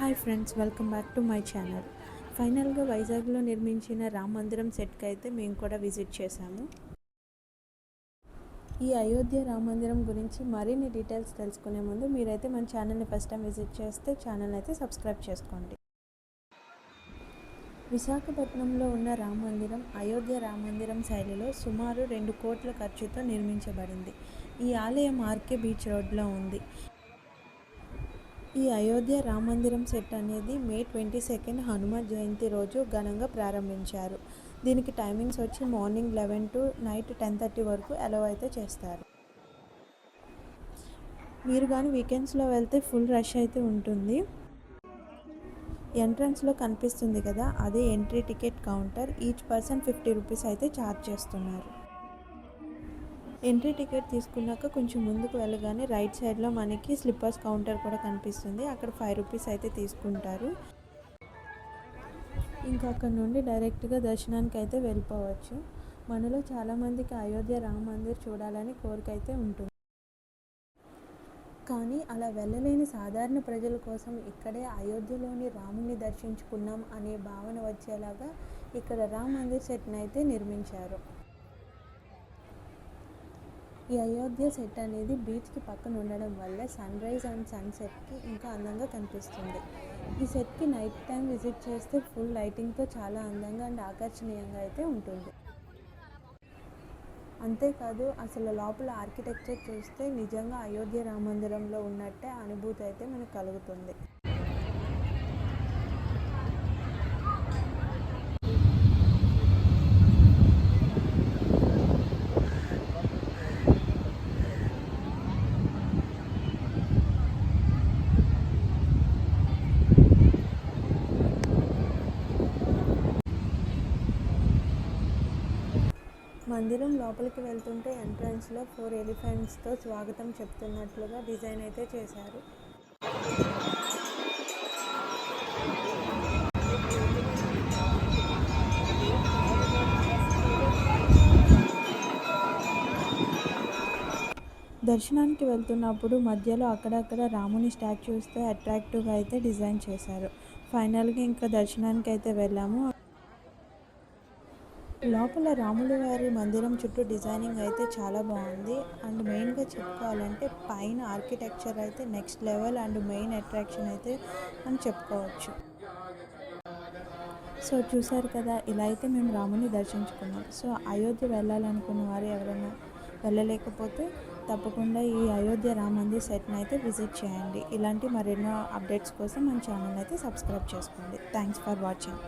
Hi friends, welcome back to my channel. ఫైనల్గా వైజాగ్లో నిర్మించిన రామ మందిరం సెట్కి అయితే మేము కూడా విజిట్ చేశాము. ఈ అయోధ్య రామ మందిరం గురించి మరిన్ని డీటెయిల్స్ తెలుసుకునే ముందు మీరైతే మన ఛానల్ని ఫస్ట్ టైం విజిట్ చేస్తే ఛానల్ అయితే సబ్స్క్రైబ్ చేసుకోండి. విశాఖపట్నంలో ఉన్న రామ మందిరం అయోధ్య రామ మందిరం శైలిలో సుమారు 2 కోట్ల ఖర్చుతో నిర్మించబడింది. ఈ ఆలయం ఆర్కే బీచ్ రోడ్లో ఉంది. ఈ అయోధ్య రామ మందిరం సెట్ అనేది మే 22 హనుమ జయంతి రోజు ఘనంగా ప్రారంభించారు. దీనికి టైమింగ్స్ వచ్చి మార్నింగ్ 11 to నైట్ 10:30 వరకు అలౌ అయితే చేస్తారు. మీరు కానీ వీకెండ్స్లో వెళ్తే ఫుల్ రష్ అయితే ఉంటుంది. ఎంట్రన్స్లో కనిపిస్తుంది కదా, అదే entry ticket counter. Each person 50 rupees అయితే ఛార్జ్ చేస్తున్నారు. ఎంట్రీ టికెట్ తీసుకున్నాక కొంచెం ముందుకు వెళ్ళగానే రైట్ సైడ్లో మనకి స్లిప్పర్స్ కౌంటర్ కూడా కనిపిస్తుంది. అక్కడ 5 రూపీస్ అయితే తీసుకుంటారు. ఇంకా అక్కడ నుండి డైరెక్ట్గా దర్శనానికి అయితే వెళ్ళిపోవచ్చు. మనలో చాలామందికి అయోధ్య రామ మందిర్ చూడాలని కోరిక అయితే ఉంటుంది. కానీ అలా వెళ్ళలేని సాధారణ ప్రజల కోసం ఇక్కడే అయోధ్యలోని రాముని దర్శించుకున్నాం అనే భావన వచ్చేలాగా ఇక్కడ రామ మందిర్ సెట్ని అయితే నిర్మించారు. ఈ అయోధ్య సెట్ అనేది బీచ్కి పక్కన ఉండడం వల్ల సన్ రైజ్ అండ్ సన్సెట్కి ఇంకా అందంగా కనిపిస్తుంది. ఈ సెట్కి నైట్ టైం విజిట్ చేస్తే ఫుల్ లైటింగ్తో చాలా అందంగా అండ్ ఆకర్షణీయంగా అయితే ఉంటుంది. అంతేకాదు అసలు లోపల ఆర్కిటెక్చర్ చూస్తే నిజంగా అయోధ్య రామ మందిరంలో ఉన్నట్టే అనుభూతి అయితే మనకు కలుగుతుంది. మందిరం లోపలికి వెళ్తుంటే ఎంట్రన్స్లో 4 ఎలిఫెంట్స్తో స్వాగతం చెప్తున్నట్లుగా డిజైన్ అయితే చేశారు. దర్శనానికి వెళ్తున్నప్పుడు మధ్యలో అక్కడక్కడ రాముని స్టాచ్యూస్తో అట్రాక్టివ్గా అయితే డిజైన్ చేశారు. ఫైనల్గా ఇంకా దర్శనానికి అయితే వెళ్ళాము. లోపల రాముల వారి మందిరం చుట్టూ డిజైనింగ్ అయితే చాలా బాగుంది. అండ్ మెయిన్గా చెప్పుకోవాలంటే పైన ఆర్కిటెక్చర్ అయితే next level and main attraction అయితే అని చెప్పుకోవచ్చు. సో చూసారు కదా, ఇలా అయితే మేము రాముని దర్శించుకున్నాం. సో అయోధ్య వెళ్ళాలనుకున్న వారు ఎవరైనా వెళ్ళలేకపోతే తప్పకుండా ఈ అయోధ్య రామ మందిర్ సెట్ని అయితే విజిట్ చేయండి. ఇలాంటి మరెన్నో అప్డేట్స్ కోసం మన ఛానల్ అయితే సబ్స్క్రైబ్ చేసుకోండి. Thanks for watching.